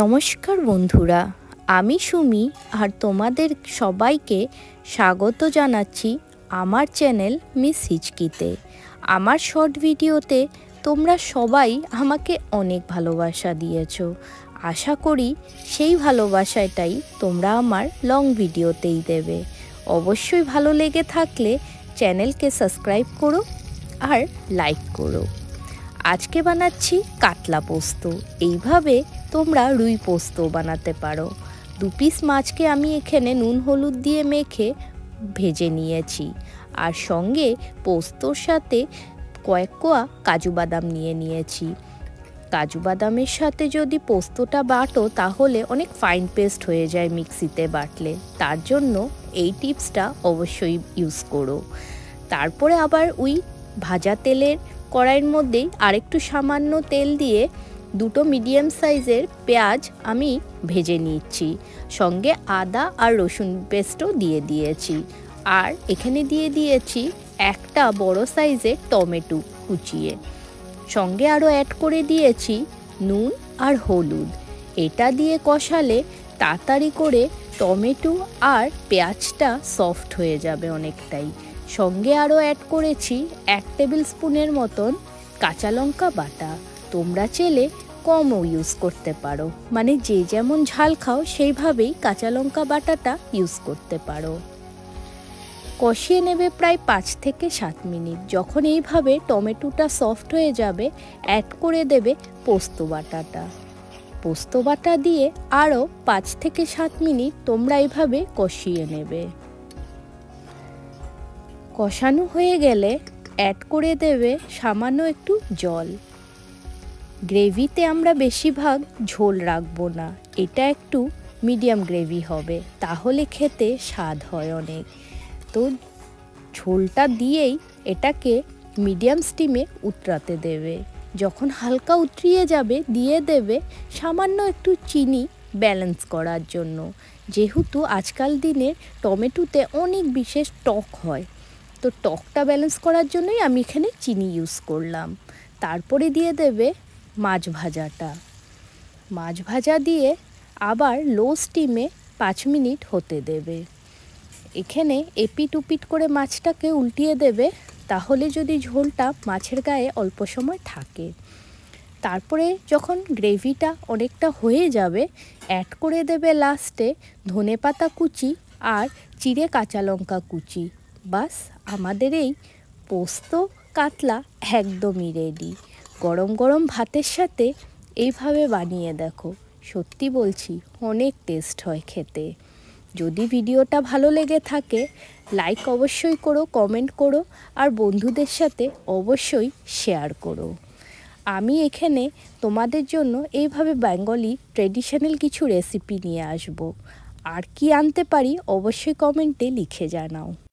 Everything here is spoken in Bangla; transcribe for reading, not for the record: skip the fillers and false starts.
নমস্কার বন্ধুরা, আমি সুমি আর তোমাদের সবাইকে স্বাগত জানাচ্ছি আমার চ্যানেল মিস হিচকিতে। আমার শর্ট ভিডিওতে তোমরা সবাই আমাকে অনেক ভালোবাসা দিয়েছো। আশা করি সেই ভালোবাসাটাই তোমরা আমার লং ভিডিওতেই দেবে। অবশ্যই ভালো লেগে থাকলে চ্যানেলকে সাবস্ক্রাইব করো আর লাইক করো। আজকে বানাচ্ছি কাতলা পোস্ত। এইভাবে তোমরা রুই পোস্ত বানাতে পারো। 2 পিস মাছকে আমি এখানে নুন হলুদ দিয়ে মেখে ভেজে নিয়েছি, আর সঙ্গে পোস্তর সাথে কয়েক কোয়া কাজু বাদাম নিয়েছি। কাজু বাদামের সাথে যদি পোস্তটা বাটো তাহলে অনেক ফাইন পেস্ট হয়ে যায় মিক্সিতে বাটলে, তার জন্য এই টিপসটা অবশ্যই ইউজ করো। তারপরে আবার ওই ভাজা তেলের কড়াইয়ের মধ্যেই আরেকটু সামান্য তেল দিয়ে 2টো মিডিয়াম সাইজের পেঁয়াজ আমি ভেজে নিচ্ছি। সঙ্গে আদা আর রসুন পেস্টও দিয়ে দিয়েছি, আর এখানে দিয়ে দিয়েছি একটা বড় সাইজের টমেটো কুচিয়ে। সঙ্গে আরও অ্যাড করে দিয়েছি নুন আর হলুদ। এটা দিয়ে কষালে তাড়াতাড়ি করে টমেটো আর পেঁয়াজটা সফট হয়ে যাবে অনেকটাই। সঙ্গে আরও অ্যাড করেছি 1 টেবিল স্পুনের মতন কাঁচা লঙ্কা বাটা। তোমরা চাইলে কমও ইউজ করতে পারো, মানে যে যেমন ঝাল খাও সেইভাবেই কাঁচা লঙ্কা বাটাটা ইউজ করতে পারো। কষিয়ে নেবে প্রায় 5 থেকে 7 মিনিট। যখন এইভাবে টমেটোটা সফট হয়ে যাবে, অ্যাড করে দেবে পোস্ত বাটাটা। পোস্ত বাটা দিয়ে আরও 5 থেকে 7 মিনিট তোমরা এইভাবে কষিয়ে নেবে। কষানো হয়ে গেলে অ্যাড করে দেবে সামান্য একটু জল। গ্রেভিতে আমরা বেশিরভাগ ঝোল রাখবো না, এটা একটু মিডিয়াম গ্রেভি হবে, তাহলে খেতে স্বাদ হয় অনেক। তো ঝোলটা দিয়েই এটাকে মিডিয়াম স্টিমে উতরাতে দেবে। যখন হালকা উতরিয়ে যাবে দিয়ে দেবে সামান্য একটু চিনি ব্যালেন্স করার জন্য, যেহেতু আজকাল দিনের টমেটোতে অনেক বিশেষ টক হয়, তো টকটা ব্যালেন্স করার জন্যই আমি এখানে চিনি ইউজ করলাম। তারপরে দিয়ে দেবে মাছ ভাজাটা। মাছ ভাজা দিয়ে আবার লো স্টিমে 5 মিনিট হতে দেবে। এখানে এপিট উপিট করে মাছটাকে উল্টিয়ে দেবে, তাহলে যদি ঝোলটা মাছের গায়ে অল্প সময় থাকে। তারপরে যখন গ্রেভিটা অনেকটা হয়ে যাবে, অ্যাড করে দেবে লাস্টে ধনেপাতা কুচি আর চিড়ে কাঁচা লঙ্কা কুচি। বাস, আমাদের এই পোস্ত কাতলা একদমই রেডি। গরম গরম ভাতের সাথে এইভাবে বানিয়ে দেখো, সত্যি বলছি অনেক টেস্ট হয় খেতে। যদি ভিডিওটা ভালো লেগে থাকে লাইক অবশ্যই করো, কমেন্ট করো, আর বন্ধুদের সাথে অবশ্যই শেয়ার করো। আমি এখানে তোমাদের জন্য এইভাবে বেঙ্গলি ট্রেডিশনাল কিছু রেসিপি নিয়ে আসব। আর কি আনতে পারি অবশ্যই কমেন্টে লিখে জানাও।